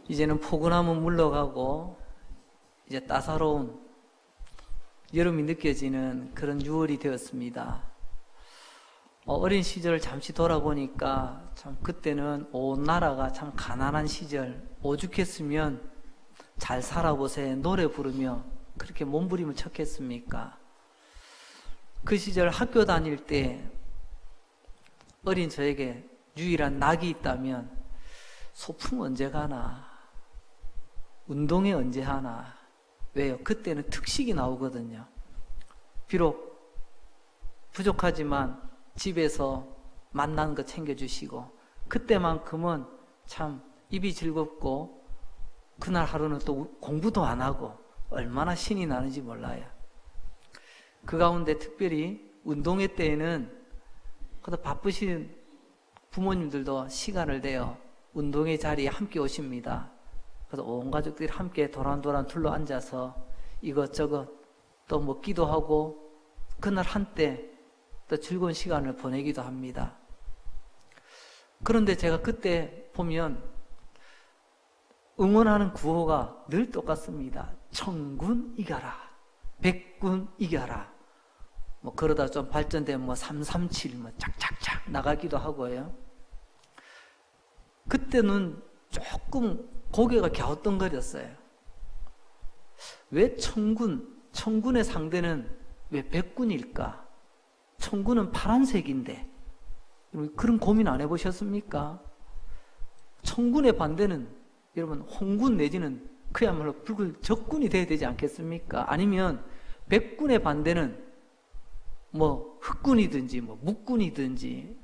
이제는 포근함은 물러가고 이제 따사로운 여름이 느껴지는 그런 6월이 되었습니다. 어린 시절을 잠시 돌아보니까 참 그때는 온 나라가 참 가난한 시절, 오죽했으면 잘 살아보세 노래 부르며 그렇게 몸부림을 쳤겠습니까? 그 시절 학교 다닐 때 어린 저에게 유일한 낙이 있다면 소풍 언제 가나, 운동회 언제 하나. 왜요? 그때는 특식이 나오거든요. 비록 부족하지만 집에서 만나는 거 챙겨주시고, 그때만큼은 참 입이 즐겁고 그날 하루는 또 공부도 안 하고 얼마나 신이 나는지 몰라요. 그 가운데 특별히 운동회 때에는 그래도 바쁘신 부모님들도 시간을 내어 운동회 자리에 함께 오십니다. 그래서 온 가족들이 함께 도란도란 둘러 앉아서 이것저것 또 먹기도 하고 그날 한때 또 즐거운 시간을 보내기도 합니다. 그런데 제가 그때 보면 응원하는 구호가 늘 똑같습니다. 청군 이겨라, 백군 이겨라. 뭐 그러다 좀 발전되면 337 짝짝짝 나가기도 하고요. 그때는 조금 고개가 갸우뚱거렸어요. 왜 청군의 상대는 왜 백군일까? 청군은 파란색인데 그런 고민 안 해보셨습니까? 청군의 반대는 여러분 홍군 내지는 그야말로 붉은 적군이 돼야 되지 않겠습니까? 아니면 백군의 반대는 뭐 흑군이든지 뭐 묵군이든지,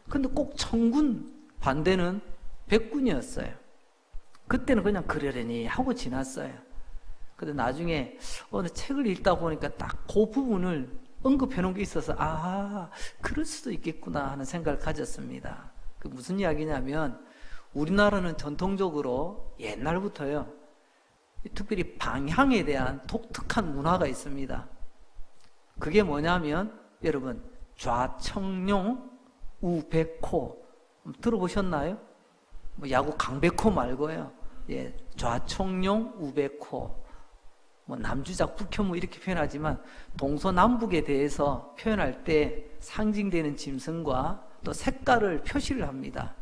근데 꼭 청군 반대는 백군이었어요. 그때는 그냥 그러려니 하고 지났어요. 근데 나중에 어느 책을 읽다 보니까 딱 그 부분을 언급해 놓은 게 있어서 그럴 수도 있겠구나 하는 생각을 가졌습니다. 그 무슨 이야기냐면 우리나라는 전통적으로 옛날부터요, 특별히 방향에 대한 독특한 문화가 있습니다. 그게 뭐냐면 여러분 좌청룡 우백호 들어보셨나요? 뭐 야구 강백호 말고요. 예, 좌청룡 우백호. 뭐 남주작 북혐 이렇게 표현하지만 동서남북에 대해서 표현할 때 상징되는 짐승과 또 색깔을 표시를 합니다.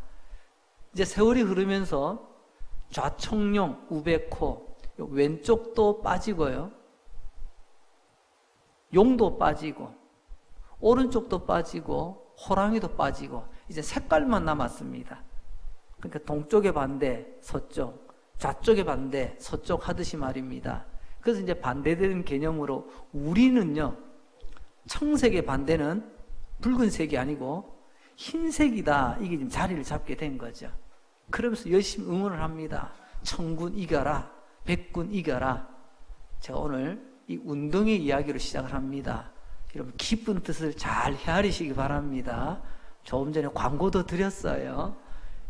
이제 세월이 흐르면서 좌청룡 우백호, 왼쪽도 빠지고요, 용도 빠지고 오른쪽도 빠지고 호랑이도 빠지고 이제 색깔만 남았습니다. 그러니까 동쪽의 반대 서쪽, 좌쪽의 반대 서쪽 하듯이 말입니다. 그래서 이제 반대되는 개념으로 우리는요, 청색의 반대는 붉은색이 아니고 흰색이다, 이게 지금 자리를 잡게 된 거죠. 그러면서 열심히 응원을 합니다. 청군 이겨라, 백군 이겨라. 제가 오늘 이 운동의 이야기로 시작을 합니다. 여러분 기쁜 뜻을 잘 헤아리시기 바랍니다. 조금 전에 광고도 드렸어요.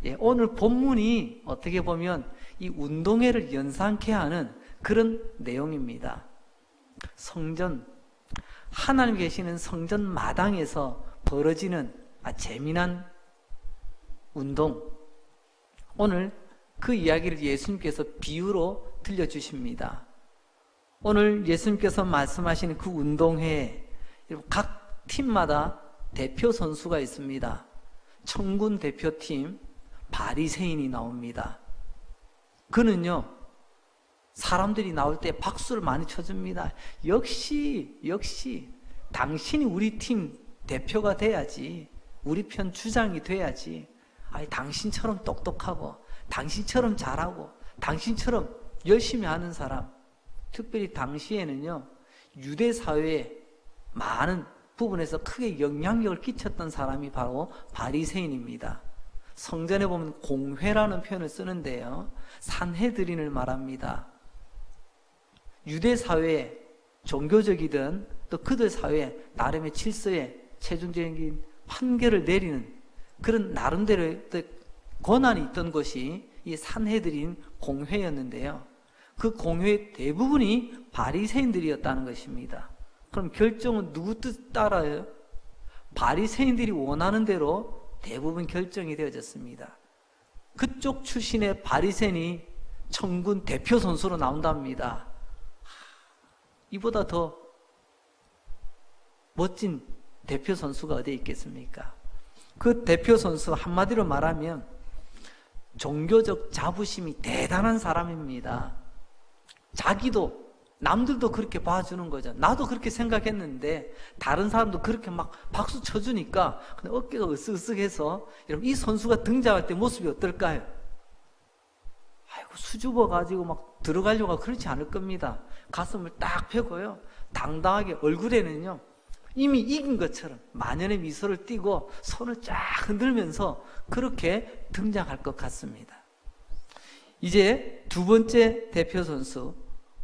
예, 오늘 본문이 어떻게 보면 이 운동회를 연상케 하는 그런 내용입니다. 성전, 하나님 계시는 성전 마당에서 벌어지는 재미난 운동, 오늘 그 이야기를 예수님께서 비유로 들려주십니다. 오늘 예수님께서 말씀하시는 그 운동회에 각 팀마다 대표 선수가 있습니다. 청군 대표팀 바리새인이 나옵니다. 그는요, 사람들이 나올 때 박수를 많이 쳐줍니다. 역시 당신이 우리 팀 대표가 돼야지, 우리 편 주장이 돼야지. 당신처럼 똑똑하고 당신처럼 잘하고 당신처럼 열심히 하는 사람. 특별히 당시에는요, 유대 사회에 많은 부분에서 크게 영향력을 끼쳤던 사람이 바로 바리새인입니다. 성전에 보면 공회라는 표현을 쓰는데요, 산헤드린을 말합니다. 유대 사회에 종교적이든 또 그들 사회에 나름의 질서에 최종적인 판결을 내리는 그런 나름대로의 권한이 있던 것이 이 산헤드린 공회였는데요, 그 공회의 대부분이 바리새인들이었다는 것입니다. 그럼 결정은 누구 뜻 따라요? 바리새인들이 원하는 대로 대부분 결정이 되어졌습니다. 그쪽 출신의 바리새인이 청군 대표 선수로 나온답니다. 이보다 더 멋진 대표 선수가 어디에 있겠습니까? 그 대표 선수 한마디로 말하면 종교적 자부심이 대단한 사람입니다. 자기도 남들도 그렇게 봐주는 거죠. 나도 그렇게 생각했는데 다른 사람도 그렇게 막 박수 쳐주니까 그냥 어깨가 으쓱으쓱해서, 여러분 이 선수가 등장할 때 모습이 어떨까요? 아이고 수줍어 가지고 막 들어가려고 그렇지 않을 겁니다. 가슴을 딱 펴고요, 당당하게 얼굴에는요 이미 이긴 것처럼 만연의 미소를 띠고 손을 쫙 흔들면서 그렇게 등장할 것 같습니다. 이제 두 번째 대표 선수,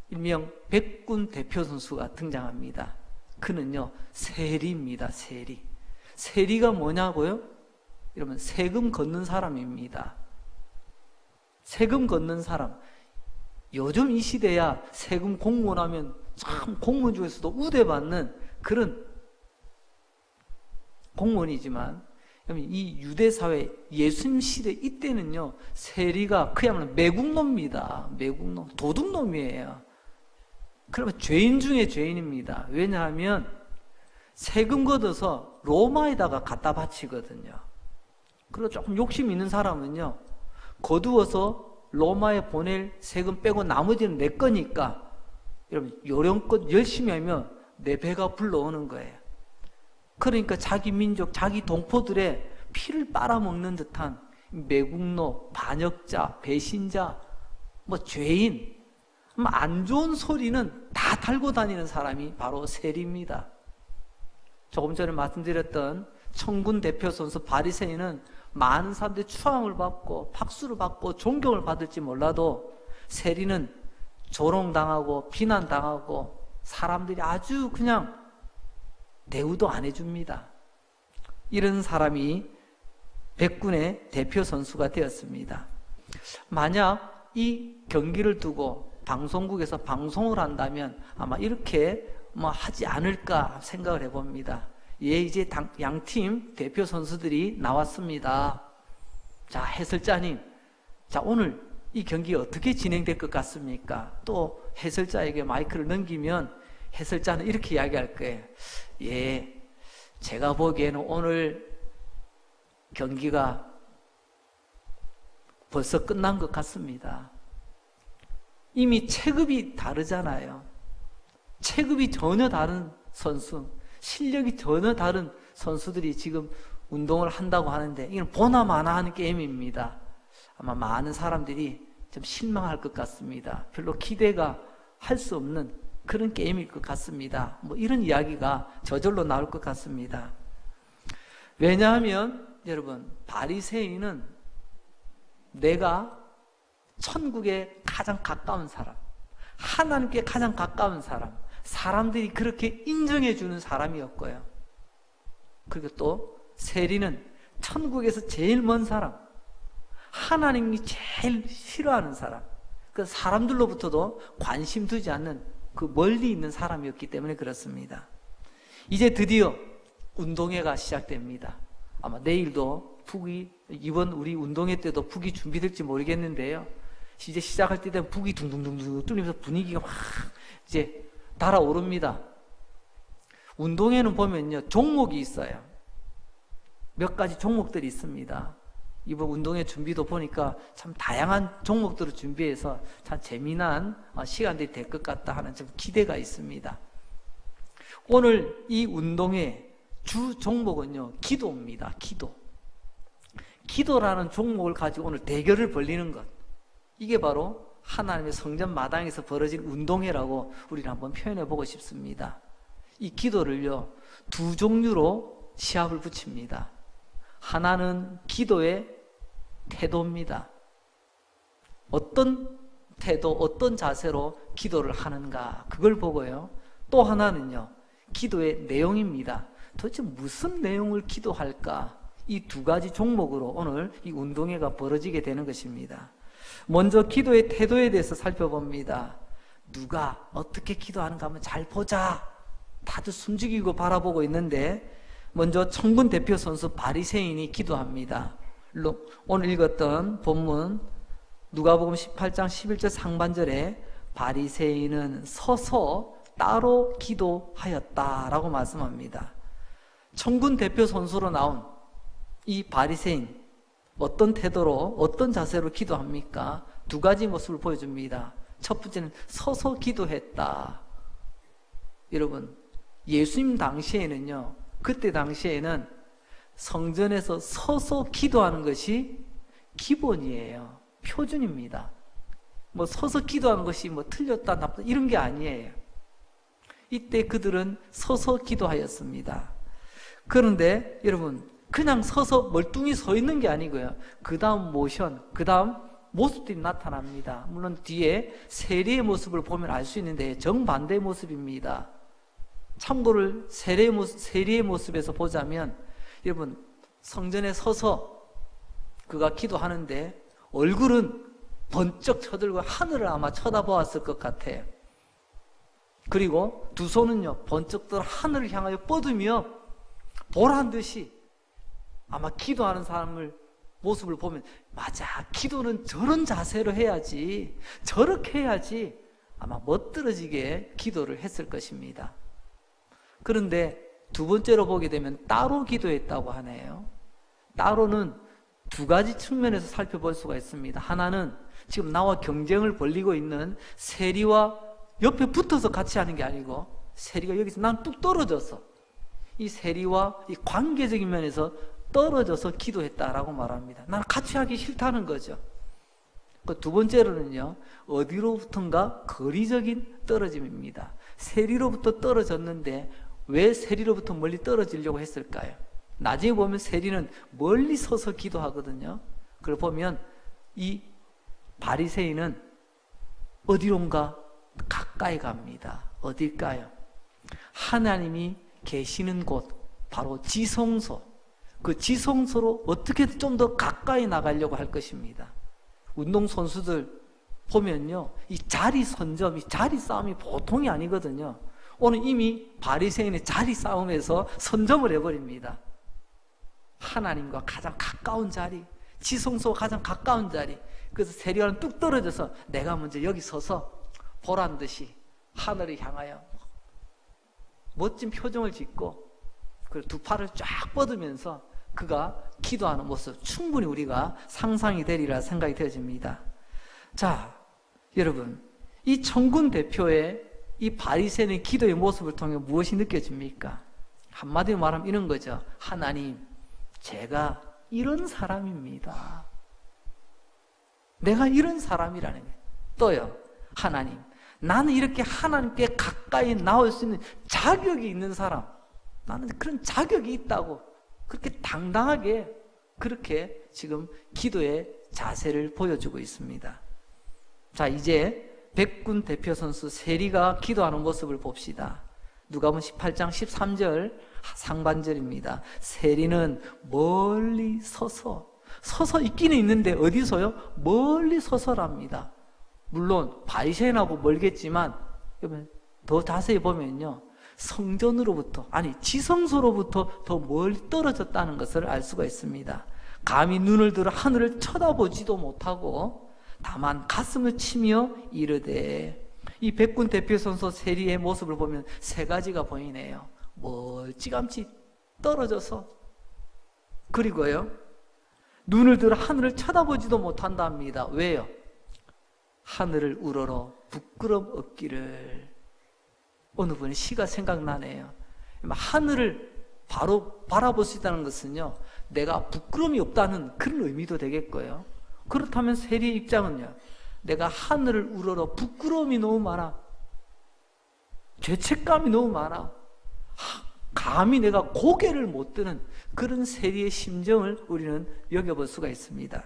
일명 백군 대표 선수가 등장합니다. 그는요 세리입니다. 세리. 세리가 뭐냐고요? 여러분 세금 걷는 사람입니다. 세금 걷는 사람. 요즘 이 시대야 세금 공무원 하면 참 공무원 중에서도 우대받는 그런 공무원이지만, 이 유대사회 예수님 시대 이때는요 세리가 그야말로 매국노입니다. 매국노, 도둑놈이에요. 그러면 죄인 중에 죄인입니다. 왜냐하면 세금 걷어서 로마에다가 갖다 바치거든요. 그리고 조금 욕심 있는 사람은요 거두어서 로마에 보낼 세금 빼고 나머지는 내 거니까, 여러분 요령껏 열심히 하면 내 배가 불러오는 거예요. 그러니까 자기 민족, 자기 동포들의 피를 빨아먹는 듯한 매국노, 반역자, 배신자, 죄인, 안 좋은 소리는 다 달고 다니는 사람이 바로 세리입니다. 조금 전에 말씀드렸던 청군 대표 선수 바리새인은 많은 사람들의 추앙을 받고 박수를 받고 존경을 받을지 몰라도, 세리는 조롱당하고 비난당하고 사람들이 아주 그냥 대우도 안 해줍니다. 이런 사람이 백군의 대표 선수가 되었습니다. 만약 이 경기를 두고 방송국에서 방송을 한다면 아마 이렇게 하지 않을까 생각을 해봅니다. 이제 양팀 대표 선수들이 나왔습니다. 자, 해설자님, 자 오늘 이 경기 어떻게 진행될 것 같습니까? 또 해설자에게 마이크를 넘기면 해설자는 이렇게 이야기할 거예요. 예, 제가 보기에는 오늘 경기가 벌써 끝난 것 같습니다. 이미 체급이 다르잖아요. 체급이 전혀 다른 선수, 실력이 전혀 다른 선수들이 지금 운동을 한다고 하는데, 이건 보나 마나 하는 게임입니다. 아마 많은 사람들이 좀 실망할 것 같습니다. 별로 기대가 할 수 없는 그런 게임일 것 같습니다. 이런 이야기가 저절로 나올 것 같습니다. 왜냐하면 여러분, 바리새인은 내가 천국에 가장 가까운 사람, 하나님께 가장 가까운 사람, 사람들이 그렇게 인정해 주는 사람이었고요. 그리고 또 세리는 천국에서 제일 먼 사람, 하나님이 제일 싫어하는 사람, 그 사람들로부터도 관심 두지 않는 그 멀리 있는 사람이었기 때문에 그렇습니다. 이제 드디어 운동회가 시작됩니다. 아마 내일도 북이, 이번 우리 운동회 때도 북이 준비될지 모르겠는데요. 이제 시작할 때 되면 북이 둥둥둥둥 뚫리면서 분위기가 막 이제 달아오릅니다. 운동회는 보면요, 종목이 있어요. 몇 가지 종목들이 있습니다. 이번 운동회 준비도 보니까 참 다양한 종목들을 준비해서 참 재미난 시간들이 될 것 같다 하는 좀 기대가 있습니다. 오늘 이 운동회 주 종목은요, 기도입니다. 기도. 기도라는 종목을 가지고 오늘 대결을 벌리는 것. 이게 바로 하나님의 성전 마당에서 벌어진 운동회라고 우리는 한번 표현해 보고 싶습니다. 이 기도를요, 두 종류로 시합을 붙입니다. 하나는 기도의 태도입니다. 어떤 태도, 어떤 자세로 기도를 하는가, 그걸 보고요. 또 하나는요, 기도의 내용입니다. 도대체 무슨 내용을 기도할까? 이 두 가지 종목으로 오늘 이 운동회가 벌어지게 되는 것입니다. 먼저 기도의 태도에 대해서 살펴봅니다. 누가 어떻게 기도하는가 한번 잘 보자. 다들 숨죽이고 바라보고 있는데, 먼저 청군 대표 선수 바리새인이 기도합니다. 오늘 읽었던 본문 누가복음 18장 11절 상반절에 바리새인은 서서 따로 기도하였다라고 말씀합니다. 천군 대표 선수로 나온 이 바리새인, 어떤 태도로, 어떤 자세로 기도합니까? 두 가지 모습을 보여줍니다. 첫 번째는 서서 기도했다. 여러분, 예수님 당시에는요, 그때 당시에는 성전에서 서서 기도하는 것이 기본이에요. 표준입니다. 뭐 서서 기도하는 것이 뭐 틀렸다, 나쁘다 이런 게 아니에요. 이때 그들은 서서 기도하였습니다. 그런데 여러분, 그냥 서서 멀뚱히 서 있는 게 아니고요. 그 다음 모션, 그 다음 모습들이 나타납니다. 물론 뒤에 세리의 모습을 보면 알 수 있는데 정반대의 모습입니다. 참고를 세리의 모습에서 보자면, 여러분, 성전에 서서 그가 기도하는데 얼굴은 번쩍 쳐들고 하늘을 아마 쳐다보았을 것 같아요. 그리고 두 손은요, 번쩍 들어 하늘을 향하여 뻗으며 보란 듯이 아마 기도하는 사람을 모습을 보면, 맞아, 기도는 저런 자세로 해야지, 저렇게 해야지 아마 멋들어지게 기도를 했을 것입니다. 그런데 두 번째로 보게 되면 따로 기도했다고 하네요. 따로는 두 가지 측면에서 살펴볼 수가 있습니다. 하나는 지금 나와 경쟁을 벌이고 있는 세리와 옆에 붙어서 같이 하는 게 아니고, 세리가 여기서 난 뚝 떨어져서 이 세리와 이 관계적인 면에서 떨어져서 기도했다라고 말합니다. 나는 같이 하기 싫다는 거죠. 그 두 번째로는요, 어디로부턴가 거리적인 떨어짐입니다. 세리로부터 떨어졌는데 왜 세리로부터 멀리 떨어지려고 했을까요? 나중에 보면 세리는 멀리 서서 기도하거든요. 그걸 보면 이 바리새인은 어디론가 가까이 갑니다. 어딜까요? 하나님이 계시는 곳, 바로 지성소. 그 지성소로 어떻게 좀 더 가까이 나가려고 할 것입니다. 운동선수들 보면요, 이 자리 선점, 이 자리 싸움이 보통이 아니거든요. 오늘 이미 바리새인의 자리 싸움에서 선점을 해버립니다. 하나님과 가장 가까운 자리, 지성소와 가장 가까운 자리. 그래서 세리와는 뚝 떨어져서 내가 먼저 여기 서서 보란 듯이 하늘을 향하여 멋진 표정을 짓고 그리고 두 팔을 쫙 뻗으면서 그가 기도하는 모습, 충분히 우리가 상상이 되리라 생각이 되어집니다. 자, 여러분, 이 천군 대표의 이 바리새인의 기도의 모습을 통해 무엇이 느껴집니까? 한마디로 말하면 이런 거죠. 하나님, 제가 이런 사람입니다. 내가 이런 사람이라는 거예요. 또요, 하나님, 나는 이렇게 하나님께 가까이 나올 수 있는 자격이 있는 사람, 나는 그런 자격이 있다고 그렇게 당당하게 그렇게 지금 기도의 자세를 보여주고 있습니다. 자, 이제 백군 대표 선수 세리가 기도하는 모습을 봅시다. 누가복음 18장 13절 상반절입니다. 세리는 멀리 서서 있기는 있는데 어디서요? 멀리 서서랍니다. 물론 바리새인하고 멀겠지만 더 자세히 보면요, 성전으로부터, 아니 지성소로부터 더 멀리 떨어졌다는 것을 알 수가 있습니다. 감히 눈을 들어 하늘을 쳐다보지도 못하고 다만 가슴을 치며 이르되, 이 백군 대표 선수 세리의 모습을 보면 세 가지가 보이네요. 멀찌감치 떨어져서, 그리고요, 눈을 들어 하늘을 쳐다보지도 못한답니다. 왜요? 하늘을 우러러 부끄럼 없기를. 어느 분의 시가 생각나네요. 하늘을 바로 바라볼 수 있다는 것은요, 내가 부끄러움이 없다는 그런 의미도 되겠고요. 그렇다면 세리의 입장은요, 내가 하늘을 우러러 부끄러움이 너무 많아, 죄책감이 너무 많아, 감히 내가 고개를 못 드는 그런 세리의 심정을 우리는 여겨볼 수가 있습니다.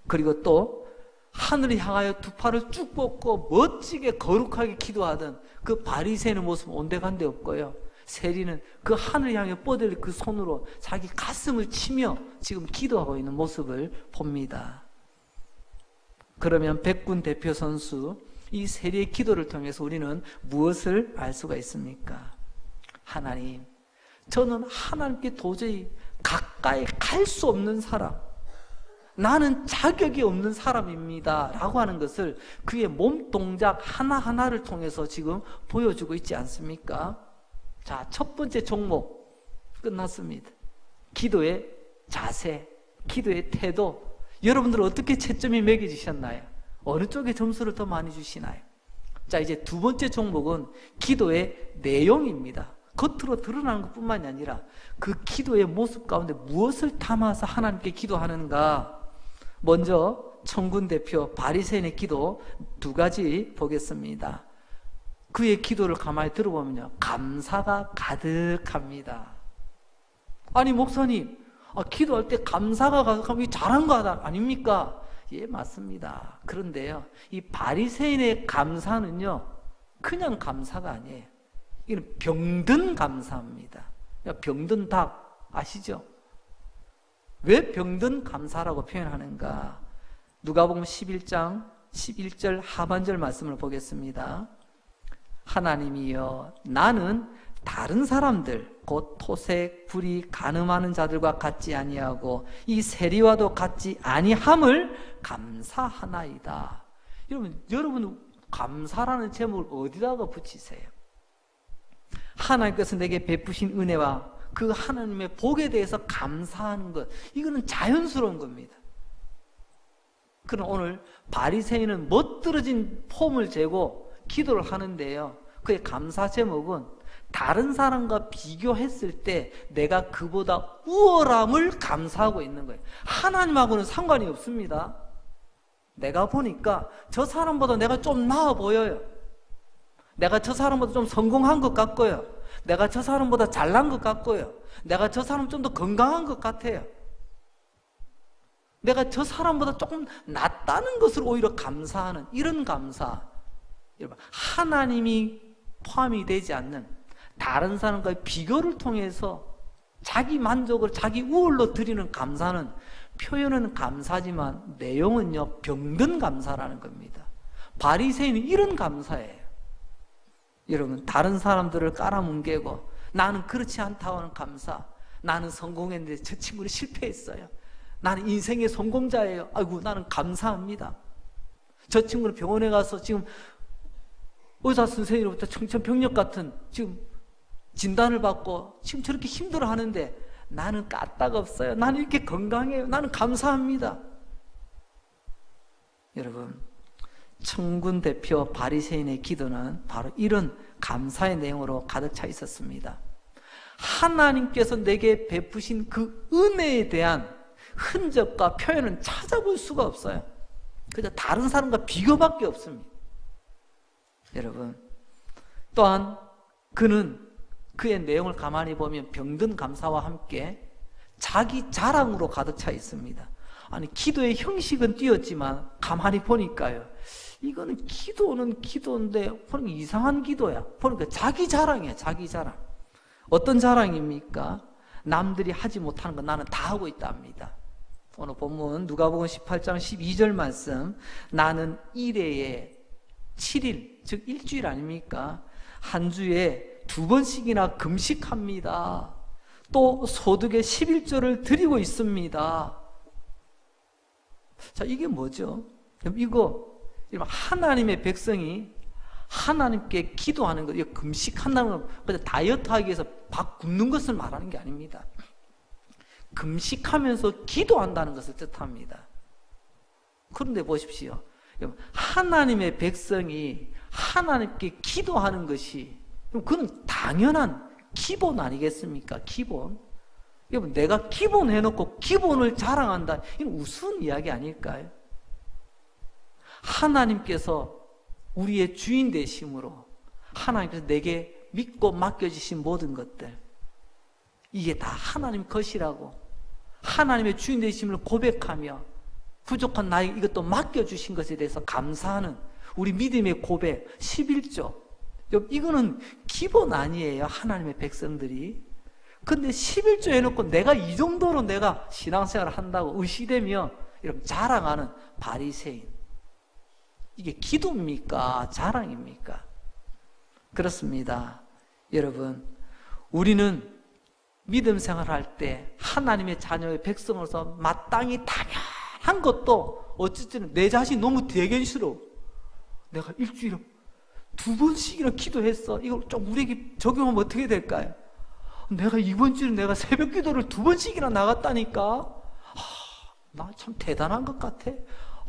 그리고 또 하늘을 향하여 두 팔을 쭉 뻗고 멋지게 거룩하게 기도하던 그 바리새인의 모습은 온데간데 없고요, 세리는 그 하늘을 향해 뻗을 그 손으로 자기 가슴을 치며 지금 기도하고 있는 모습을 봅니다. 그러면 백군 대표 선수 이 세리의 기도를 통해서 우리는 무엇을 알 수가 있습니까? 하나님, 저는 하나님께 도저히 가까이 갈 수 없는 사람, 나는 자격이 없는 사람입니다 라고 하는 것을 그의 몸 동작 하나하나를 통해서 지금 보여주고 있지 않습니까? 자, 첫 번째 종목 끝났습니다. 기도의 자세, 기도의 태도. 여러분들 어떻게 채점이 매겨지셨나요? 어느 쪽에 점수를 더 많이 주시나요? 자, 이제 두 번째 종목은 기도의 내용입니다. 겉으로 드러나는 것뿐만이 아니라 그 기도의 모습 가운데 무엇을 담아서 하나님께 기도하는가. 먼저 천군 대표 바리새인의 기도 두 가지 보겠습니다. 그의 기도를 가만히 들어보면요, 감사가 가득합니다. 아니 목사님, 기도할 때 감사가 가득하면 잘한 거 아닙니까? 예, 맞습니다. 그런데요, 이 바리새인의 감사는요, 그냥 감사가 아니에요. 이건 병든 감사입니다. 병든 닭 아시죠? 왜 병든 감사라고 표현하는가? 누가복음 11장 11절 하반절 말씀을 보겠습니다. 하나님이여, 나는 다른 사람들 곧 토색, 불의, 간음하는 자들과 같지 아니하고 이 세리와도 같지 아니함을 감사하나이다. 여러분 감사라는 제목을 어디다가 붙이세요? 하나님께서 내게 베푸신 은혜와 그 하나님의 복에 대해서 감사하는 것, 이거는 자연스러운 겁니다. 그럼 오늘 바리새인은 멋들어진 폼을 재고 기도를 하는데요, 그의 감사 제목은 다른 사람과 비교했을 때 내가 그보다 우월함을 감사하고 있는 거예요. 하나님하고는 상관이 없습니다. 내가 보니까 저 사람보다 내가 좀 나아 보여요. 내가 저 사람보다 좀 성공한 것 같고요. 내가 저 사람보다 잘난 것 같고요. 내가 저 사람 좀 더 건강한 것 같아요. 내가 저 사람보다 조금 낫다는 것을 오히려 감사하는 이런 감사. 여러분, 하나님이 포함이 되지 않는 다른 사람과의 비교를 통해서 자기 만족을 자기 우월로 드리는 감사는, 표현은 감사지만 내용은요, 병든 감사라는 겁니다. 바리새인은 이런 감사예요. 여러분, 다른 사람들을 깔아뭉개고 나는 그렇지 않다고 하는 감사. 나는 성공했는데 저 친구는 실패했어요. 나는 인생의 성공자예요. 아이고, 나는 감사합니다. 저 친구는 병원에 가서 지금 의사 선생님으로부터 청천벽력 같은 지금 진단을 받고 지금 저렇게 힘들어 하는데 나는 까딱 없어요. 나는 이렇게 건강해요. 나는 감사합니다. 여러분, 천군 대표 바리새인의 기도는 바로 이런 감사의 내용으로 가득 차 있었습니다. 하나님께서 내게 베푸신 그 은혜에 대한 흔적과 표현은 찾아볼 수가 없어요. 그저 다른 사람과 비교밖에 없습니다. 여러분, 또한 그는 그의 내용을 가만히 보면 병든 감사와 함께 자기 자랑으로 가득 차 있습니다. 아니, 기도의 형식은 띄었지만 가만히 보니까요, 이거는 기도는 기도인데 보니까 이상한 기도야. 보니까 자기 자랑이야. 자기 자랑. 어떤 자랑입니까? 남들이 하지 못하는 건 나는 다 하고 있답니다. 오늘 본문 누가복음 18장 12절 말씀, 나는 일해에 7일, 즉 일주일 아닙니까? 한 주에 2번씩이나 금식합니다. 또 소득의 11조를 드리고 있습니다. 자, 이게 뭐죠? 이거 하나님의 백성이 하나님께 기도하는 것, 이거 금식한다는 건 다이어트 하기 위해서 밥 굶는 것을 말하는 게 아닙니다. 금식하면서 기도한다는 것을 뜻합니다. 그런데 보십시오. 하나님의 백성이 하나님께 기도하는 것이, 그건 당연한 기본 아니겠습니까? 기본. 여러분, 내가 기본 해놓고 기본을 자랑한다, 이건 우스운 이야기 아닐까요? 하나님께서 우리의 주인 되심으로 하나님께서 내게 믿고 맡겨주신 모든 것들, 이게 다 하나님 것이라고 하나님의 주인 되심을 고백하며 부족한 나에게 이것도 맡겨주신 것에 대해서 감사하는 우리 믿음의 고백, 11조. 이거는 기본 아니에요, 하나님의 백성들이. 근데 11조 해놓고 내가 이 정도로 내가 신앙생활을 한다고 의시되며 이렇게 자랑하는 바리새인. 이게 기도입니까? 자랑입니까? 그렇습니다. 여러분, 우리는 믿음 생활할 때 하나님의 자녀의 백성으로서 마땅히 한 것도 어쨌든 내 자신이 너무 대견스러워. 내가 일주일에 2번씩이나 기도했어. 이걸 좀 우리에게 적용하면 어떻게 될까요? 내가 이번 주에 내가 새벽 기도를 2번씩이나 나갔다니까. 나 참 대단한 것 같아.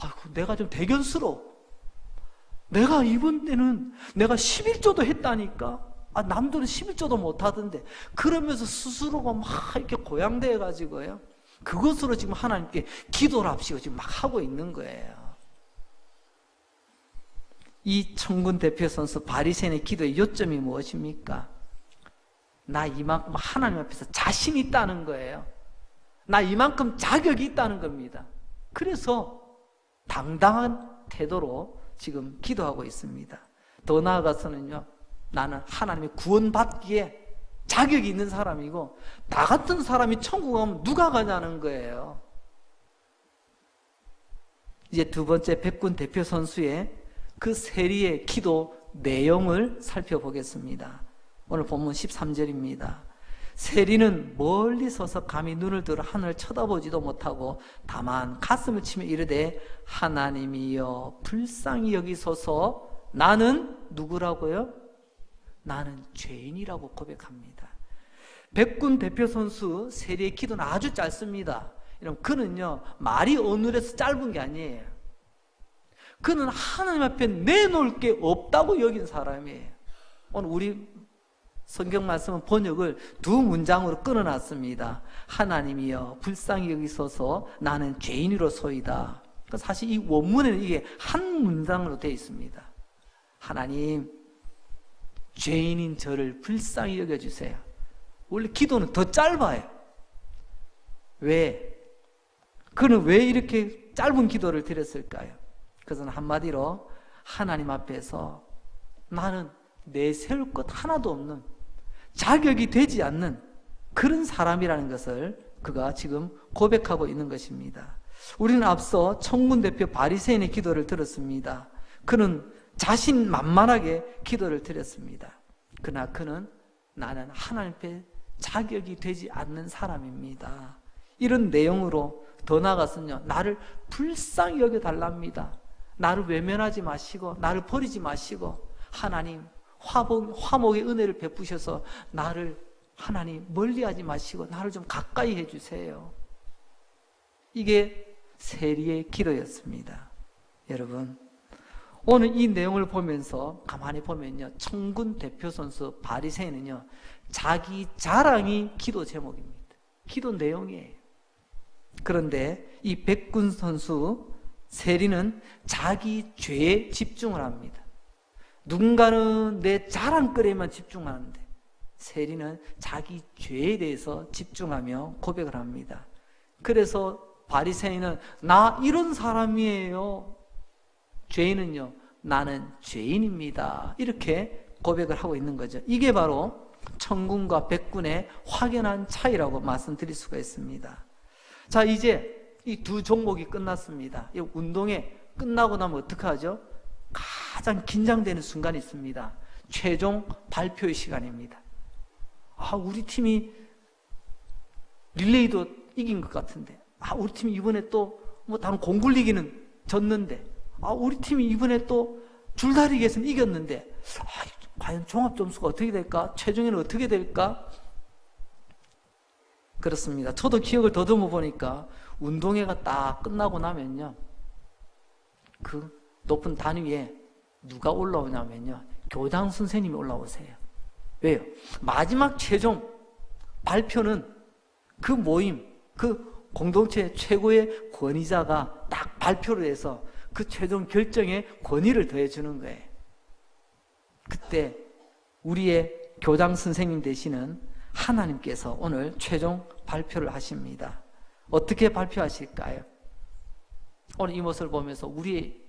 아이고, 내가 좀 대견스러워. 내가 이번에는 내가 11조도 했다니까. 남들은 11조도 못 하던데. 그러면서 스스로가 막 이렇게 고양돼 가지고요. 그것으로 지금 하나님께 기도를 합시고 지금 막 하고 있는 거예요. 이 천군 대표 선수 바리새인의 기도의 요점이 무엇입니까? 나 이만큼 하나님 앞에서 자신 있다는 거예요. 나 이만큼 자격이 있다는 겁니다. 그래서 당당한 태도로 지금 기도하고 있습니다. 더 나아가서는요, 나는 하나님의 구원받기에 자격이 있는 사람이고, 나 같은 사람이 천국 가면 누가 가냐는 거예요. 이제 두 번째 백군 대표 선수의 그 세리의 기도 내용을 살펴보겠습니다. 오늘 본문 13절입니다. 세리는 멀리 서서 감히 눈을 들어 하늘을 쳐다보지도 못하고 다만 가슴을 치며 이르되 하나님이여 불쌍히 여기소서. 나는 누구라고요? 나는 죄인이라고 고백합니다. 백군 대표 선수 세리의 기도는 아주 짧습니다. 여러분, 그는요 말이 어눌해서 짧은 게 아니에요. 그는 하나님 앞에 내놓을 게 없다고 여긴 사람이에요. 오늘 우리 성경 말씀은 번역을 두 문장으로 끊어놨습니다. 하나님이여 불쌍히 여기소서. 나는 죄인으로소이다. 사실 이 원문에는 이게 한 문장으로 되어 있습니다. 하나님, 죄인인 저를 불쌍히 여겨주세요. 원래 기도는 더 짧아요. 왜? 그는 왜 이렇게 짧은 기도를 드렸을까요? 그것은 한마디로 하나님 앞에서 나는 내세울 것 하나도 없는, 자격이 되지 않는 그런 사람이라는 것을 그가 지금 고백하고 있는 것입니다. 우리는 앞서 천군 대표 바리새인의 기도를 들었습니다. 그는 자신만만하게 기도를 드렸습니다. 그러나 그는 나는 하나님 앞에 자격이 되지 않는 사람입니다. 이런 내용으로 더 나아가서는요, 나를 불쌍히 여겨달랍니다. 나를 외면하지 마시고 나를 버리지 마시고 하나님 화목의 은혜를 베푸셔서 나를 하나님 멀리하지 마시고 나를 좀 가까이 해주세요. 이게 세리의 기도였습니다. 여러분, 오늘 이 내용을 보면서 가만히 보면요, 천군 대표 선수 바리새인은요 자기 자랑이 기도 제목입니다. 기도 내용이에요. 그런데 이 백군 선수 세리는 자기 죄에 집중을 합니다. 누군가는 내 자랑거리에만 집중하는데 세리는 자기 죄에 대해서 집중하며 고백을 합니다. 그래서 바리새인은 나 이런 사람이에요. 죄인은요, 나는 죄인입니다. 이렇게 고백을 하고 있는 거죠. 이게 바로 천군과 백군의 확연한 차이라고 말씀드릴 수가 있습니다. 자, 이제 이 두 종목이 끝났습니다. 이 운동회 끝나고 나면 어떻게 하죠? 가장 긴장되는 순간이 있습니다. 최종 발표의 시간입니다. 우리 팀이 릴레이도 이긴 것 같은데, 우리 팀이 이번에 또 다른 공굴리기는 졌는데, 우리 팀이 이번에 또 줄다리기에서는 이겼는데, 과연 종합 점수가 어떻게 될까? 최종에는 어떻게 될까? 그렇습니다. 저도 기억을 더듬어 보니까 운동회가 딱 끝나고 나면요, 그 높은 단 위에 누가 올라오냐면요, 교장 선생님이 올라오세요. 왜요? 마지막 최종 발표는 그 모임, 그 공동체 최고의 권위자가 딱 발표를 해서 그 최종 결정에 권위를 더해주는 거예요. 그때 우리의 교장 선생님 되시는 하나님께서 오늘 최종 발표를 하십니다. 어떻게 발표하실까요? 오늘 이 모습을 보면서 우리의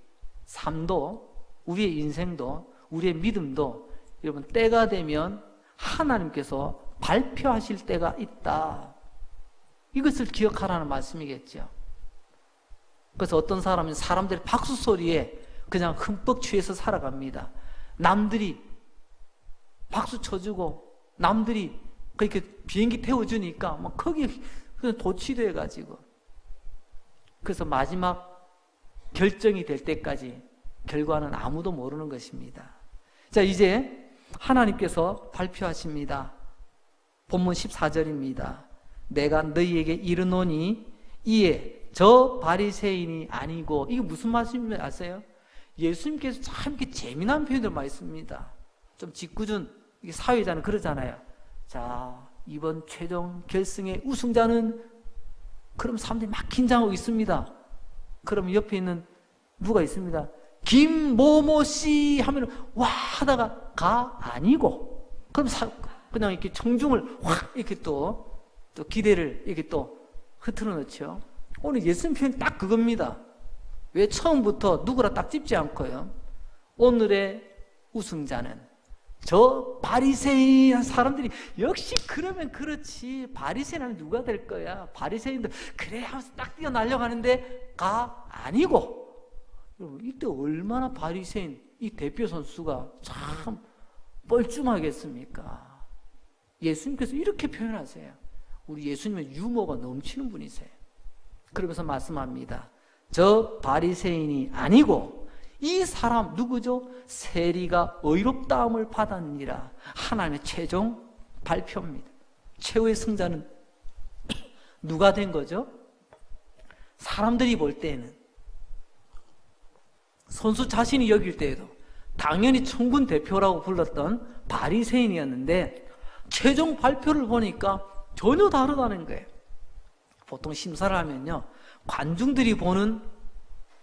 삶도, 우리의 인생도, 우리의 믿음도 여러분 때가 되면 하나님께서 발표하실 때가 있다. 이것을 기억하라는 말씀이겠죠. 그래서 어떤 사람은 사람들의 박수 소리에 그냥 흠뻑 취해서 살아갑니다. 남들이 박수 쳐주고 남들이 그렇게 비행기 태워주니까 막 거기에 그냥 도취돼가지고 그래서 마지막 결정이 될 때까지 결과는 아무도 모르는 것입니다. 자, 이제 하나님께서 발표하십니다. 본문 14절입니다. 내가 너희에게 이르노니 이에 저 바리새인이 아니고, 이게 무슨 말씀인지 아세요? 예수님께서 참 이렇게 재미난 표현들 많이 씁니다. 좀 짓궂은 사회자는 그러잖아요. 자, 이번 최종 결승의 우승자는, 그럼 사람들이 막 긴장하고 있습니다. 그럼 옆에 있는 누가 있습니다. 김모모씨 하면 와 하다가 가 아니고, 그럼 그냥 이렇게 청중을 확 이렇게 또 기대를 이렇게 또 흐트러 놓죠. 오늘 예수님 표현 딱 그겁니다. 왜 처음부터 누구라 딱 찝지 않고요. 오늘의 우승자는 저 바리새인. 사람들이 역시 그러면 그렇지, 바리새인은 누가 될 거야, 바리새인도 그래 하면서 딱 뛰어 날려가는데 가 아니고. 여러분, 이때 얼마나 바리새인 이 대표 선수가 참 뻘쭘하겠습니까? 예수님께서 이렇게 표현하세요. 우리 예수님은 유머가 넘치는 분이세요. 그러면서 말씀합니다. 저 바리새인이 아니고 이 사람 누구죠? 세리가 의롭다함을 받았느니라. 하나님의 최종 발표입니다. 최후의 승자는 누가 된 거죠? 사람들이 볼 때에는, 선수 자신이 여길 때에도 당연히 천군 대표라고 불렀던 바리새인이었는데, 최종 발표를 보니까 전혀 다르다는 거예요. 보통 심사를 하면요, 관중들이 보는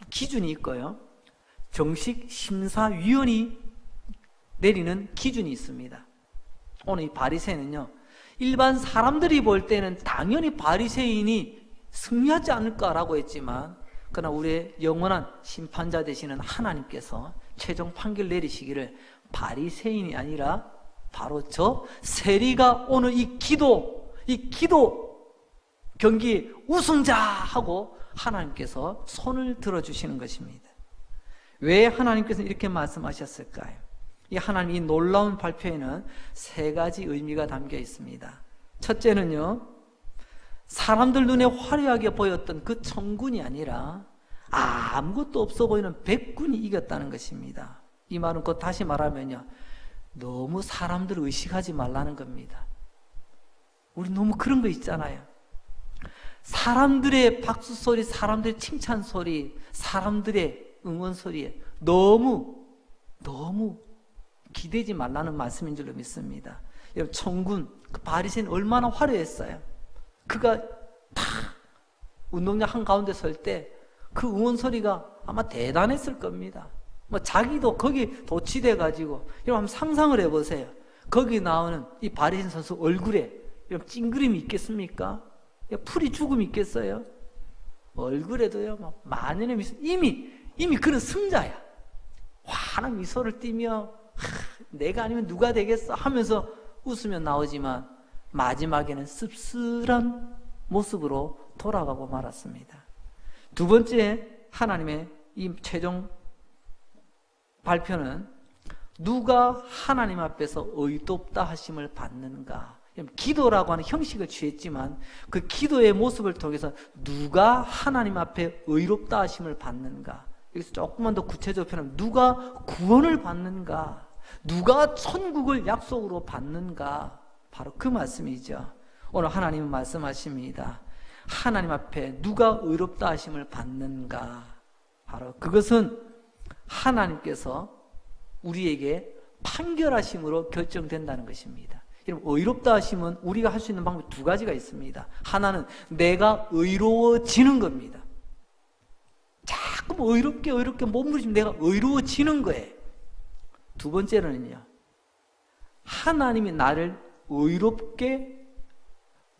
기준이 있고요, 정식 심사위원이 내리는 기준이 있습니다. 오늘 이 바리새인은요, 일반 사람들이 볼 때는 당연히 바리새인이 승리하지 않을까라고 했지만, 그러나 우리의 영원한 심판자 되시는 하나님께서 최종 판결 내리시기를 바리새인이 아니라 바로 저 세리가 오늘 이 기도 경기 우승자하고 하나님께서 손을 들어주시는 것입니다. 왜 하나님께서 이렇게 말씀하셨을까요? 이 하나님의 이 놀라운 발표에는 세 가지 의미가 담겨 있습니다. 첫째는요, 사람들 눈에 화려하게 보였던 그 천군이 아니라 아무것도 없어 보이는 백군이 이겼다는 것입니다. 이 말은 곧 다시 말하면요, 너무 사람들을 의식하지 말라는 겁니다. 우리 너무 그런 거 있잖아요. 사람들의 박수 소리, 사람들의 칭찬 소리, 사람들의 응원 소리에 너무 기대지 말라는 말씀인 줄로 믿습니다. 여러분, 천군, 그 바리새인 얼마나 화려했어요. 그가 다 운동장 한가운데 설 때 그 응원 소리가 아마 대단했을 겁니다. 뭐 자기도 거기 도취돼 가지고, 여러분 한번 상상을 해보세요. 거기 나오는 이 바리새인 선수 얼굴에 여러분 찡그림이 있겠습니까? 풀이 죽음이 있겠어요? 얼굴에도요, 막 만연의 미소. 이미 그는 승자야. 환한 미소를 띠며 내가 아니면 누가 되겠어 하면서 웃으면 나오지만 마지막에는 씁쓸한 모습으로 돌아가고 말았습니다. 두 번째, 하나님의 이 최종 발표는 누가 하나님 앞에서 의롭다 하심을 받는가. 기도라고 하는 형식을 취했지만 그 기도의 모습을 통해서 누가 하나님 앞에 의롭다 하심을 받는가. 여기서 조금만 더 구체적으로 표현하면 누가 구원을 받는가, 누가 천국을 약속으로 받는가, 바로 그 말씀이죠. 오늘 하나님은 말씀하십니다. 하나님 앞에 누가 의롭다 하심을 받는가, 바로 그것은 하나님께서 우리에게 판결하심으로 결정된다는 것입니다. 여러분, 의롭다 하심은 우리가 할 수 있는 방법이 두 가지가 있습니다. 하나는 내가 의로워지는 겁니다. 자꾸 의롭게 몸부림치면 내가 의로워지는 거예요. 두 번째는요, 하나님이 나를 의롭게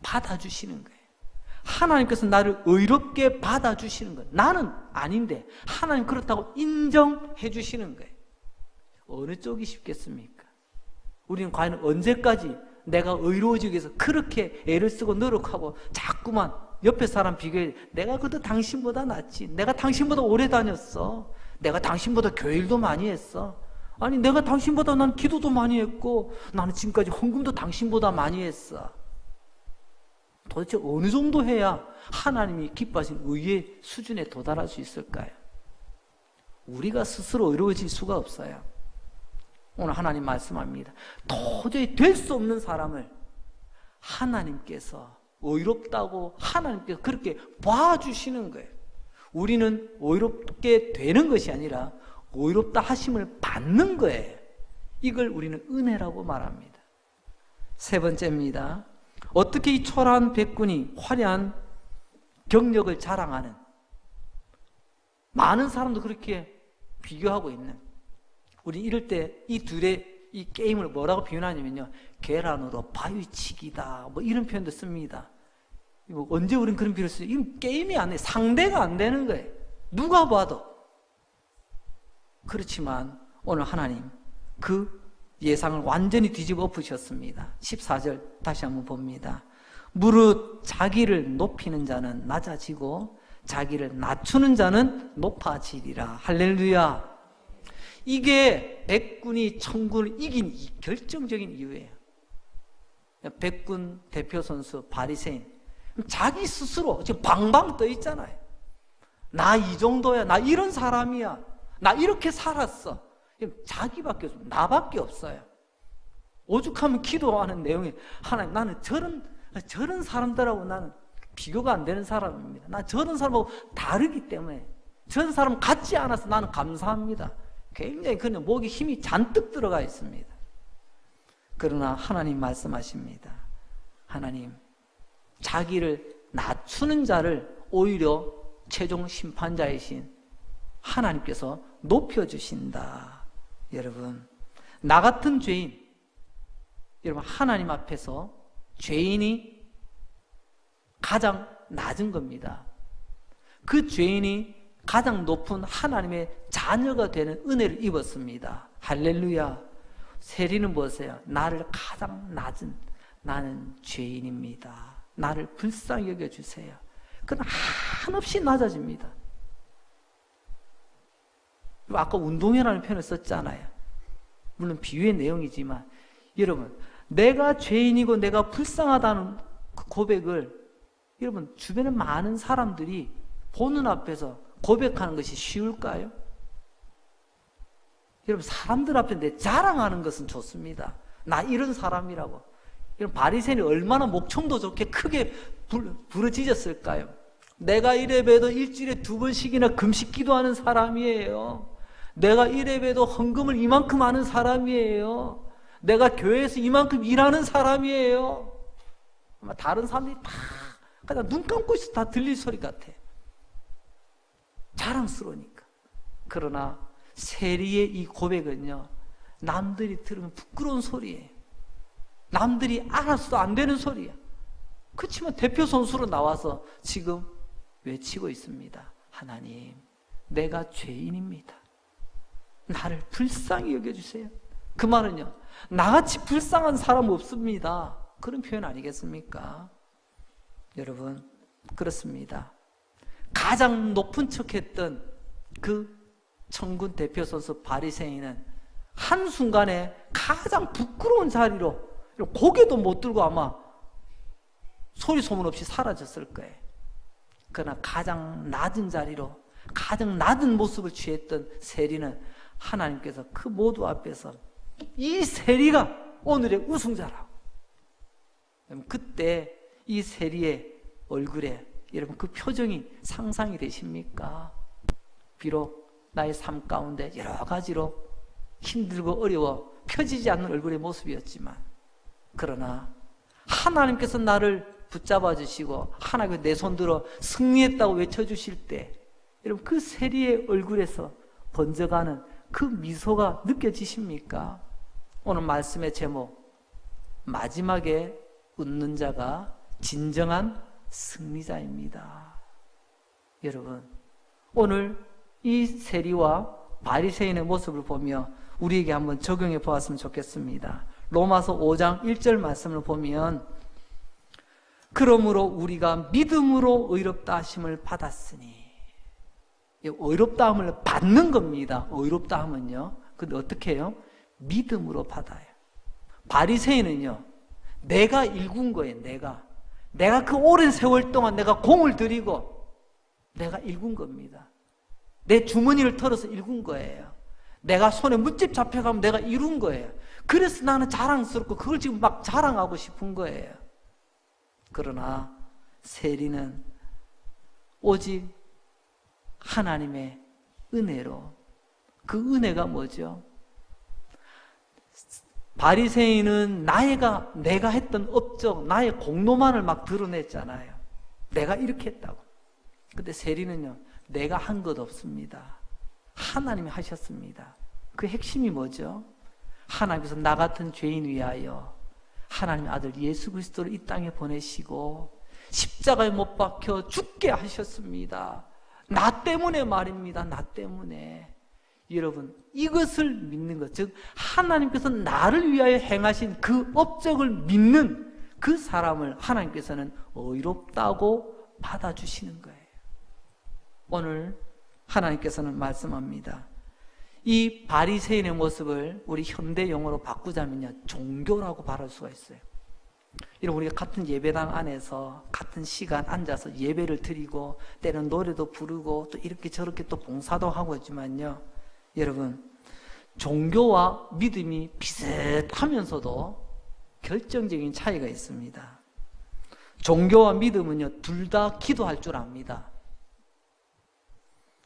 받아주시는 거예요. 하나님께서 나를 의롭게 받아주시는 거예요. 나는 아닌데 하나님 그렇다고 인정해 주시는 거예요. 어느 쪽이 쉽겠습니까? 우리는 과연 언제까지 내가 의로워지기 위해서 그렇게 애를 쓰고 노력하고 자꾸만 옆에 사람 비교해, 내가 그래도 당신보다 낫지, 내가 당신보다 오래 다녔어, 내가 당신보다 교일도 많이 했어, 아니 내가 당신보다 난 기도도 많이 했고 나는 지금까지 헌금도 당신보다 많이 했어. 도대체 어느 정도 해야 하나님이 기뻐하신 의의 수준에 도달할 수 있을까요? 우리가 스스로 의로워질 수가 없어요. 오늘 하나님 말씀합니다. 도저히 될 수 없는 사람을 하나님께서 의롭다고 하나님께서 그렇게 봐주시는 거예요. 우리는 의롭게 되는 것이 아니라 의롭다 하심을 받는 거예요. 이걸 우리는 은혜라고 말합니다. 세 번째입니다. 어떻게 이 초라한 백군이 화려한 경력을 자랑하는, 많은 사람도 그렇게 비교하고 있는, 우리 이럴 때 이 둘의 이 게임을 뭐라고 표현하냐면요, 계란으로 바위치기다, 뭐 이런 표현도 씁니다. 언제 우린 그런 표현을 써요? 이 게임이 안 돼, 상대가 안 되는 거예요. 누가 봐도. 그렇지만 오늘 하나님 그 예상을 완전히 뒤집어 엎으셨습니다. 14절 다시 한번 봅니다. 무릇 자기를 높이는 자는 낮아지고 자기를 낮추는 자는 높아지리라. 할렐루야. 이게 백군이 천군을 이긴 이 결정적인 이유예요. 백군 대표 선수 바리새인, 자기 스스로 지금 방방 떠 있잖아요. 나 이 정도야, 나 이런 사람이야, 나 이렇게 살았어. 자기밖에 없어요. 나밖에 없어요. 오죽하면 기도하는 내용이, 하나님, 나는 저런 사람들하고 나는 비교가 안 되는 사람입니다. 나 저런 사람하고 다르기 때문에, 저런 사람 같지 않아서 나는 감사합니다. 굉장히 그냥 목에 힘이 잔뜩 들어가 있습니다. 그러나 하나님 말씀하십니다. 하나님, 자기를 낮추는 자를 오히려 최종 심판자이신 하나님께서 높여주신다. 여러분, 나 같은 죄인, 여러분 하나님 앞에서 죄인이 가장 낮은 겁니다. 그 죄인이 가장 높은 하나님의 자녀가 되는 은혜를 입었습니다. 할렐루야. 세리는 보세요. 나를 가장 낮은, 나는 죄인입니다. 나를 불쌍히 여겨주세요. 그건 한없이 낮아집니다. 아까 운동회라는 표현을 썼잖아요. 물론 비유의 내용이지만, 여러분, 내가 죄인이고 내가 불쌍하다는 그 고백을, 여러분, 주변에 많은 사람들이 보는 앞에서 고백하는 것이 쉬울까요? 여러분, 사람들 앞에 내 자랑하는 것은 좋습니다. 나 이런 사람이라고. 여러분, 바리새인이 얼마나 목청도 좋게 크게 부르짖었을까요? 내가 이래봬도 일주일에 2번씩이나 금식 기도하는 사람이에요. 내가 이래봬도 헌금을 이만큼 하는 사람이에요. 내가 교회에서 이만큼 일하는 사람이에요. 아마 다른 사람들이 다 그냥 눈 감고 있어 다 들릴 소리 같아. 자랑스러우니까. 그러나 세리의 이 고백은요, 남들이 들으면 부끄러운 소리예요. 남들이 알아서도 안 되는 소리야. 그렇지만 대표 선수로 나와서 지금 외치고 있습니다. 하나님, 내가 죄인입니다. 나를 불쌍히 여겨주세요. 그 말은요, 나같이 불쌍한 사람 없습니다. 그런 표현 아니겠습니까? 여러분, 그렇습니다. 가장 높은 척했던 그 천군 대표 선수 바리새인은 한순간에 가장 부끄러운 자리로 고개도 못 들고 아마 소리 소문 없이 사라졌을 거예요. 그러나 가장 낮은 자리로 가장 낮은 모습을 취했던 세리는 하나님께서 그 모두 앞에서 이 세리가 오늘의 우승자라고. 그때 이 세리의 얼굴에 여러분 그 표정이 상상이 되십니까? 비록 나의 삶 가운데 여러 가지로 힘들고 어려워 펴지지 않는 얼굴의 모습이었지만, 그러나 하나님께서 나를 붙잡아 주시고 하나님께서 내 손 들어 승리했다고 외쳐주실 때, 여러분 그 세리의 얼굴에서 번져가는 그 미소가 느껴지십니까? 오늘 말씀의 제목, 마지막에 웃는 자가 진정한 승리자입니다. 여러분, 오늘 이 세리와 바리새인의 모습을 보며 우리에게 한번 적용해 보았으면 좋겠습니다. 로마서 5장 1절 말씀을 보면, 그러므로 우리가 믿음으로 의롭다 하심을 받았으니, 의롭다 함을 받는 겁니다. 의롭다 함은요. 근데 어떻게 해요? 믿음으로 받아요. 바리새인은요, 내가 일군 거예요. 내가 그 오랜 세월 동안 내가 공을 들이고 내가 일군 겁니다. 내 주머니를 털어서 일군 거예요. 내가 손에 문집 잡혀가면 내가 이룬 거예요. 그래서 나는 자랑스럽고 그걸 지금 막 자랑하고 싶은 거예요. 그러나 세리는 오직 하나님의 은혜로, 그 은혜가 뭐죠? 바리새인은 내가 했던 업적, 나의 공로만을 막 드러냈잖아요. 내가 이렇게 했다고. 근데 세리는요, 내가 한 것 없습니다. 하나님이 하셨습니다. 그 핵심이 뭐죠? 하나님께서 나 같은 죄인 위하여 하나님의 아들 예수 그리스도를 이 땅에 보내시고 십자가에 못 박혀 죽게 하셨습니다. 나 때문에 말입니다. 나 때문에. 여러분, 이것을 믿는 것, 즉 하나님께서 나를 위하여 행하신 그 업적을 믿는 그 사람을 하나님께서는 의롭다고 받아주시는 거예요. 오늘 하나님께서는 말씀합니다. 이 바리새인의 모습을 우리 현대 용어로 바꾸자면요, 종교라고 말할 수가 있어요. 여러분, 우리가 같은 예배당 안에서 같은 시간 앉아서 예배를 드리고 때는 노래도 부르고 또 이렇게 저렇게 또 봉사도 하고 있지만요, 여러분, 종교와 믿음이 비슷하면서도 결정적인 차이가 있습니다. 종교와 믿음은요, 둘 다 기도할 줄 압니다.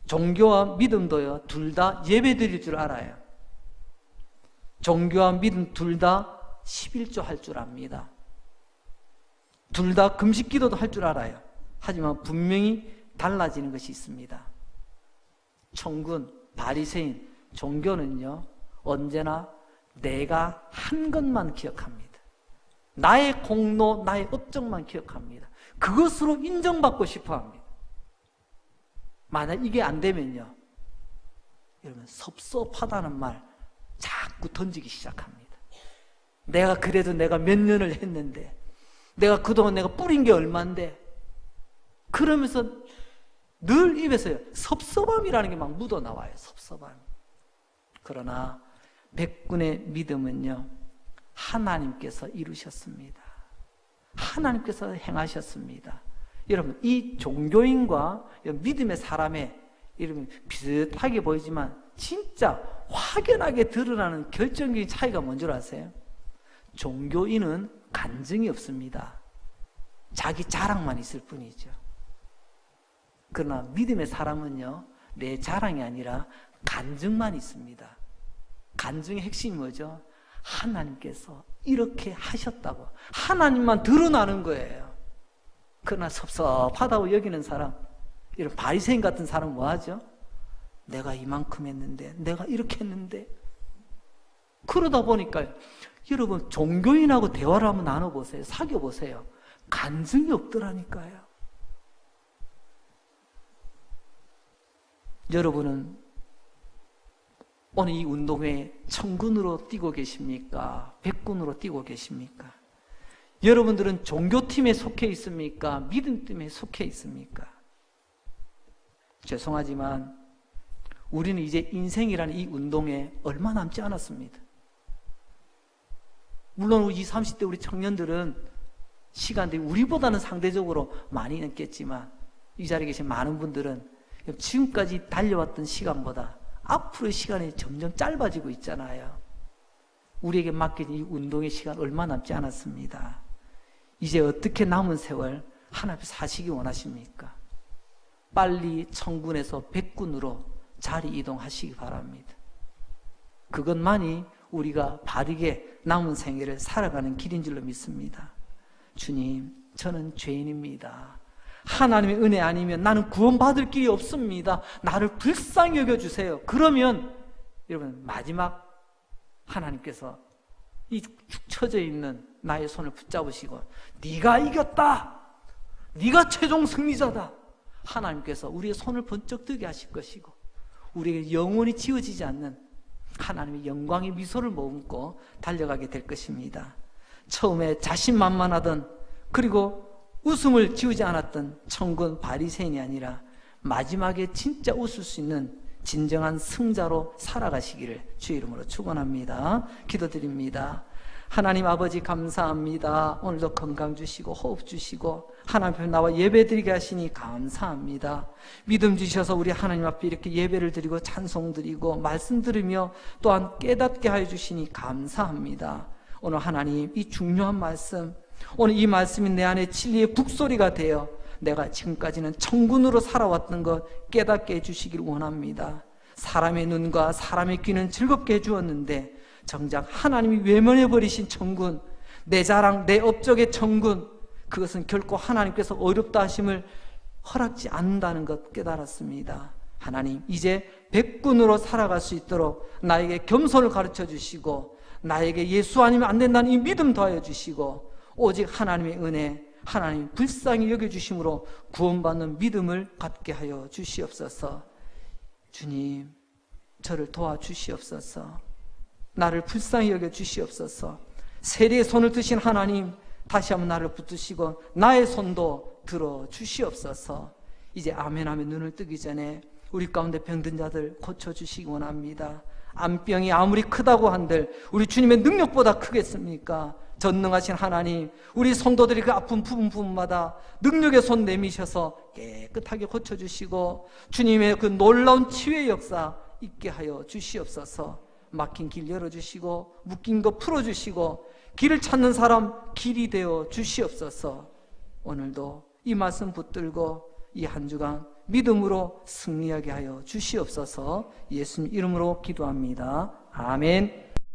종교와 믿음도요, 둘 다 예배 드릴 줄 알아요. 종교와 믿음 둘 다 11조 할 줄 압니다. 둘 다 금식 기도도 할 줄 알아요. 하지만 분명히 달라지는 것이 있습니다. 천군, 바리새인, 종교는요, 언제나 내가 한 것만 기억합니다. 나의 공로, 나의 업적만 기억합니다. 그것으로 인정받고 싶어 합니다. 만약 이게 안 되면요, 여러분, 섭섭하다는 말 자꾸 던지기 시작합니다. 내가 그래도 내가 몇 년을 했는데, 내가 그동안 내가 뿌린 게 얼만데, 그러면서 늘 입에서요, 섭섭함이라는 게 막 묻어나와요. 섭섭함. 그러나 백군의 믿음은요, 하나님께서 이루셨습니다. 하나님께서 행하셨습니다. 여러분, 이 종교인과 믿음의 사람의 이름이 비슷하게 보이지만 진짜 확연하게 드러나는 결정적인 차이가 뭔 줄 아세요? 종교인은 간증이 없습니다. 자기 자랑만 있을 뿐이죠. 그러나 믿음의 사람은요, 내 자랑이 아니라 간증만 있습니다. 간증의 핵심이 뭐죠? 하나님께서 이렇게 하셨다고 하나님만 드러나는 거예요. 그러나 섭섭하다고 여기는 사람, 이런 바리새인 같은 사람은 뭐 하죠? 내가 이만큼 했는데, 내가 이렇게 했는데. 그러다 보니까 여러분, 종교인하고 대화를 한번 나눠보세요. 사귀어보세요. 간증이 없더라니까요. 여러분은 오늘 이 운동회 천군으로 뛰고 계십니까? 백군으로 뛰고 계십니까? 여러분들은 종교팀에 속해 있습니까? 믿음팀에 속해 있습니까? 죄송하지만 우리는 이제 인생이라는 이 운동에 얼마 남지 않았습니다. 물론 20, 30대 우리 청년들은 시간들이 우리보다는 상대적으로 많이 남겠지만, 이 자리에 계신 많은 분들은 지금까지 달려왔던 시간보다 앞으로의 시간이 점점 짧아지고 있잖아요. 우리에게 맡긴 이 운동의 시간 얼마 남지 않았습니다. 이제 어떻게 남은 세월 하나님께서 사시기 원하십니까? 빨리 천군에서 백군으로 자리 이동하시기 바랍니다. 그것만이 우리가 바르게 남은 생애를 살아가는 길인 줄로 믿습니다. 주님, 저는 죄인입니다. 하나님의 은혜 아니면 나는 구원받을 길이 없습니다. 나를 불쌍히 여겨주세요. 그러면 여러분, 마지막 하나님께서 이 축 처져 있는 나의 손을 붙잡으시고 네가 이겼다, 네가 최종 승리자다, 하나님께서 우리의 손을 번쩍 들게 하실 것이고, 우리에게 영원히 지워지지 않는 하나님의 영광의 미소를 머금고 달려가게 될 것입니다. 처음에 자신만만하던, 그리고 웃음을 지우지 않았던 천군 바리새인이 아니라 마지막에 진짜 웃을 수 있는 진정한 승자로 살아가시기를 주의 이름으로 축원합니다. 기도드립니다. 하나님 아버지 감사합니다. 오늘도 건강 주시고 호흡 주시고 하나님 앞에 나와 예배드리게 하시니 감사합니다. 믿음 주셔서 우리 하나님 앞에 이렇게 예배를 드리고 찬송 드리고 말씀 들으며 또한 깨닫게 하여 주시니 감사합니다. 오늘 하나님 이 중요한 말씀, 오늘 이 말씀이 내 안에 진리의 북소리가 되어 내가 지금까지는 천군으로 살아왔던 것 깨닫게 해주시길 원합니다. 사람의 눈과 사람의 귀는 즐겁게 해주었는데 정작 하나님이 외면해버리신 천군, 내 자랑, 내 업적의 천군, 그것은 결코 하나님께서 어렵다 하심을 허락지 않는다는 것 깨달았습니다. 하나님, 이제 백군으로 살아갈 수 있도록 나에게 겸손을 가르쳐 주시고 나에게 예수 아니면 안 된다는 이 믿음 더하여 주시고 오직 하나님의 은혜, 하나님 불쌍히 여겨주심으로 구원받는 믿음을 갖게 하여 주시옵소서. 주님, 저를 도와주시옵소서. 나를 불쌍히 여겨주시옵소서. 세리의 손을 드신 하나님, 다시 한번 나를 붙드시고 나의 손도 들어주시옵소서. 이제 아멘 하면 눈을 뜨기 전에 우리 가운데 병든 자들 고쳐주시기 원합니다. 암병이 아무리 크다고 한들 우리 주님의 능력보다 크겠습니까? 전능하신 하나님, 우리 성도들이 그 아픈 부분마다 능력의 손 내미셔서 깨끗하게 고쳐주시고 주님의 그 놀라운 치유의 역사 있게 하여 주시옵소서. 막힌 길 열어주시고 묶인 거 풀어주시고 길을 찾는 사람 길이 되어 주시옵소서. 오늘도 이 말씀 붙들고 이 한 주간 믿음으로 승리하게 하여 주시옵소서. 예수님 이름으로 기도합니다. 아멘.